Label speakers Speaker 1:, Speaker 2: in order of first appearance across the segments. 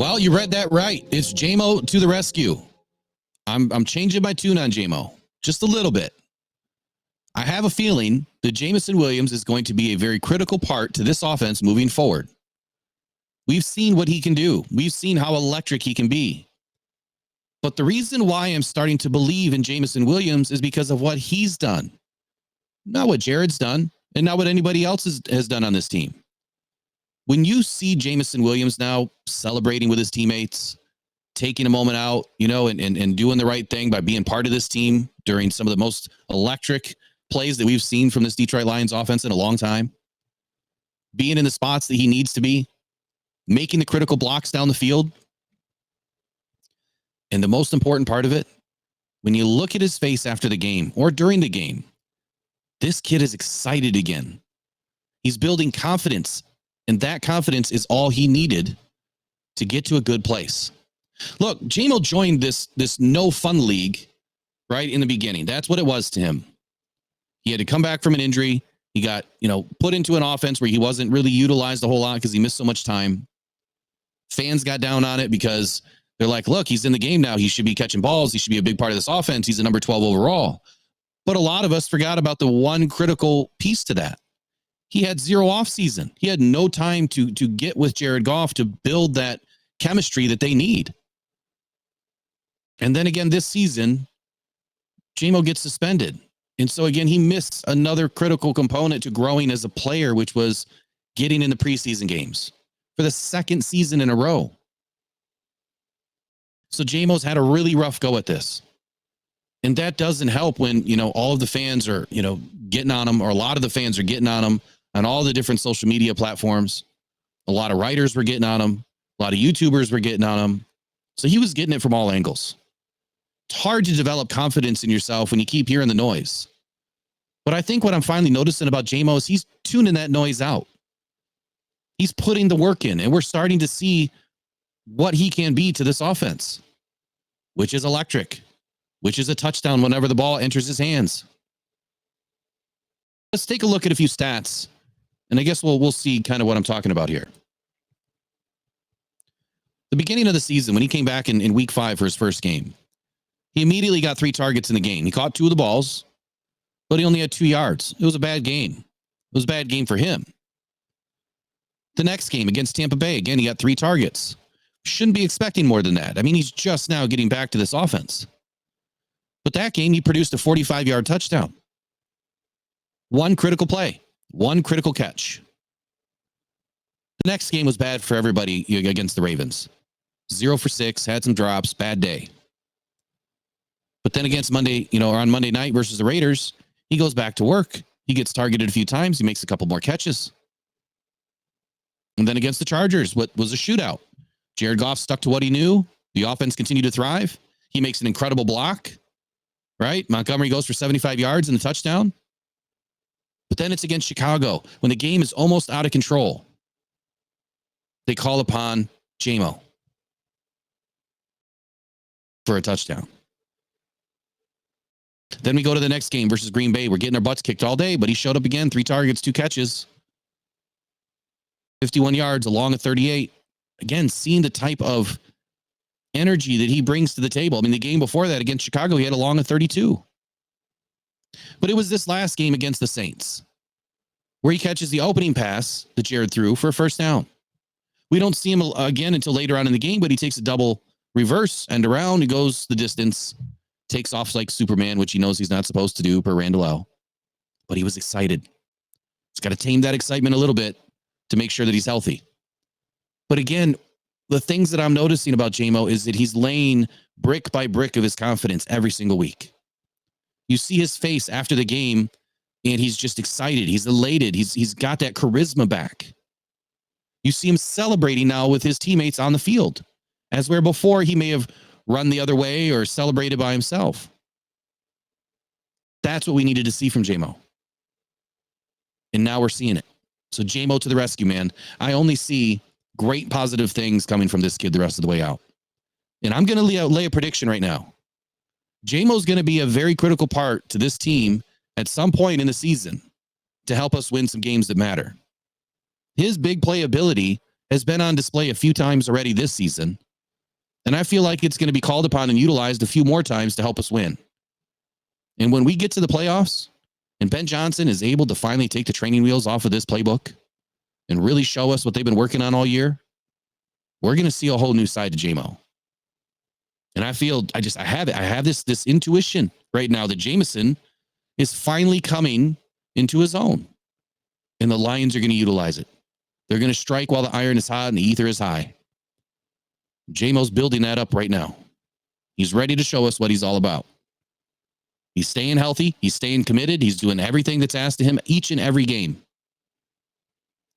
Speaker 1: Well, you read that right. It's JMO to the rescue. I'm changing my tune on JMO just a little bit. I have a feeling that Jameson Williams is going to be a very critical part to this offense moving forward. We've seen what he can do. We've seen how electric he can be. But the reason why I'm starting to believe in Jameson Williams is because of what he's done. Not what Jared's done, and not what anybody else has done on this team. When you see Jameson Williams now celebrating with his teammates, taking a moment out, and doing the right thing by being part of this team during some of the most electric plays that we've seen from this Detroit Lions offense in a long time, being in the spots that he needs to be, making the critical blocks down the field. And the most important part of it, when you look at his face after the game or during the game, this kid is excited again. He's building confidence, and that confidence is all he needed to get to a good place. Look, JMO joined this no fun league right in the beginning. That's what it was to him. He had to come back from an injury. He got, put into an offense where he wasn't really utilized a whole lot because he missed so much time. Fans got down on it because they're like, look, he's in the game now. He should be catching balls. He should be a big part of this offense. He's a number 12 overall. But a lot of us forgot about the one critical piece to that. He had zero off season. He had no time to get with Jared Goff to build that chemistry that they need. And then again, this season, JMO gets suspended. And so again, he missed another critical component to growing as a player, which was getting in the preseason games for the second season in a row. So JMO's had a really rough go at this. And that doesn't help when, all of the fans are, getting on him, or a lot of the fans are getting on him on all the different social media platforms. A lot of writers were getting on him. A lot of YouTubers were getting on him. So he was getting it from all angles. It's hard to develop confidence in yourself when you keep hearing the noise. But I think what I'm finally noticing about JMO is he's tuning that noise out. He's putting the work in, and we're starting to see what he can be to this offense, which is electric, which is a touchdown whenever the ball enters his hands. Let's take a look at a few stats, and I guess we'll see kind of what I'm talking about here. The beginning of the season, when he came back in week 5 for his first game, he immediately got 3 targets in the game. He caught 2 of the balls, but he only had 2 yards. It was a bad game. It was a bad game for him. The next game against Tampa Bay, again, he got 3 targets. Shouldn't be expecting more than that. I mean, he's just now getting back to this offense. But that game, he produced a 45-yard touchdown. 1 critical play, 1 critical catch. The next game was bad for everybody against the Ravens. 0 for 6, had some drops, bad day. But then against Monday, or on Monday night versus the Raiders, he goes back to work. He gets targeted a few times. He makes a couple more catches. And then against the Chargers, what was a shootout? Jared Goff stuck to what he knew. The offense continued to thrive. He makes an incredible block, right? Montgomery goes for 75 yards and the touchdown. But then it's against Chicago when the game is almost out of control. They call upon JMO for a touchdown. Then we go to the next game versus Green Bay. We're getting our butts kicked all day, but he showed up again. 3 targets, 2 catches, 51 yards, along at 38. Again, seeing the type of energy that he brings to the table. I mean, the game before that against Chicago, he had a long of 32. But it was this last game against the Saints where he catches the opening pass that Jared threw for a first down. We don't see him again until later on in the game, but he takes a double reverse end around. He goes the distance, takes off like Superman, which he knows he's not supposed to do per Randall L. But he was excited. He's got to tame that excitement a little bit to make sure that he's healthy. But again, the things that I'm noticing about JMO is that he's laying brick by brick of his confidence every single week. You see his face after the game, and he's just excited. He's elated. He's got that charisma back. You see him celebrating now with his teammates on the field, as where before he may have run the other way or celebrated by himself. That's what we needed to see from JMO. And now we're seeing it. So JMO to the rescue, man. I only see great positive things coming from this kid the rest of the way out. And I'm going to lay a prediction right now. JMO's going to be a very critical part to this team at some point in the season to help us win some games that matter. His big playability has been on display a few times already this season. And I feel like it's going to be called upon and utilized a few more times to help us win. And when we get to the playoffs and Ben Johnson is able to finally take the training wheels off of this playbook and really show us what they've been working on all year, we're going to see a whole new side to JMO. And I feel I have this intuition right now that Jameson is finally coming into his own. And the Lions are going to utilize it. They're going to strike while the iron is hot and the ether is high. JMO's building that up right now. He's ready to show us what he's all about. He's staying healthy. He's staying committed. He's doing everything that's asked of him each and every game.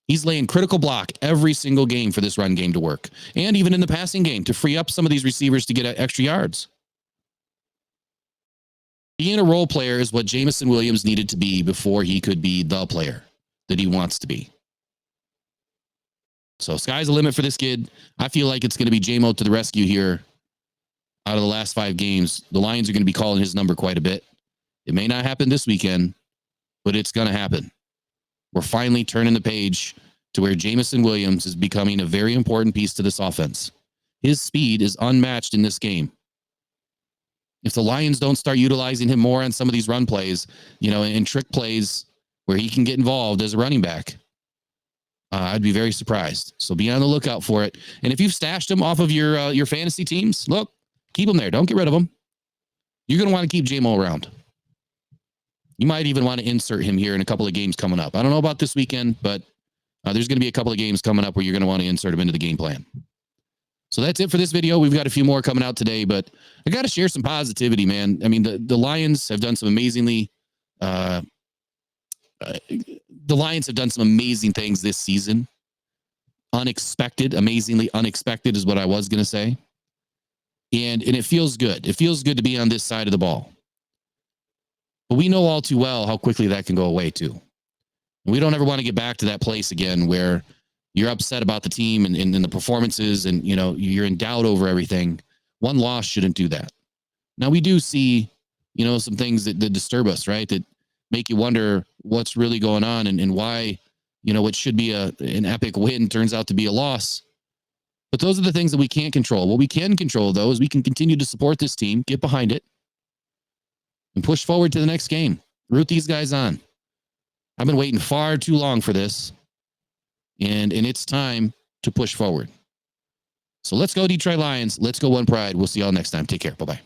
Speaker 1: He's laying critical block every single game for this run game to work. And even in the passing game to free up some of these receivers to get extra yards. Being a role player is what Jameson Williams needed to be before he could be the player that he wants to be. So sky's the limit for this kid. I feel like it's going to be JMO to the rescue here. Out of the last 5 games, the Lions are going to be calling his number quite a bit. It may not happen this weekend, but it's going to happen. We're finally turning the page to where Jameson Williams is becoming a very important piece to this offense. His speed is unmatched in this game. If the Lions don't start utilizing him more on some of these run plays, and trick plays where he can get involved as a running back, I'd be very surprised. So be on the lookout for it. And if you've stashed him off of your fantasy teams, look, keep him there. Don't get rid of him. You're going to want to keep JMO around. You might even want to insert him here in a couple of games coming up. I don't know about this weekend, but there's going to be a couple of games coming up where you're going to want to insert him into the game plan. So that's it for this video. We've got a few more coming out today, but I got to share some positivity, man. I mean, the Lions have done some amazing things this season. Amazingly unexpected is what I was going to say. And it feels good. It feels good to be on this side of the ball. But we know all too well how quickly that can go away too. We don't ever want to get back to that place again where you're upset about the team and the performances and, you're in doubt over everything. One loss shouldn't do that. Now we do see, some things that disturb us, right? That make you wonder what's really going on and why, what should be an epic win turns out to be a loss. But those are the things that we can't control. What we can control, though, is we can continue to support this team, get behind it, and push forward to the next game. Root these guys on. I've been waiting far too long for this, and it's time to push forward. So let's go Detroit Lions. Let's go One Pride. We'll see y'all next time. Take care. Bye-bye.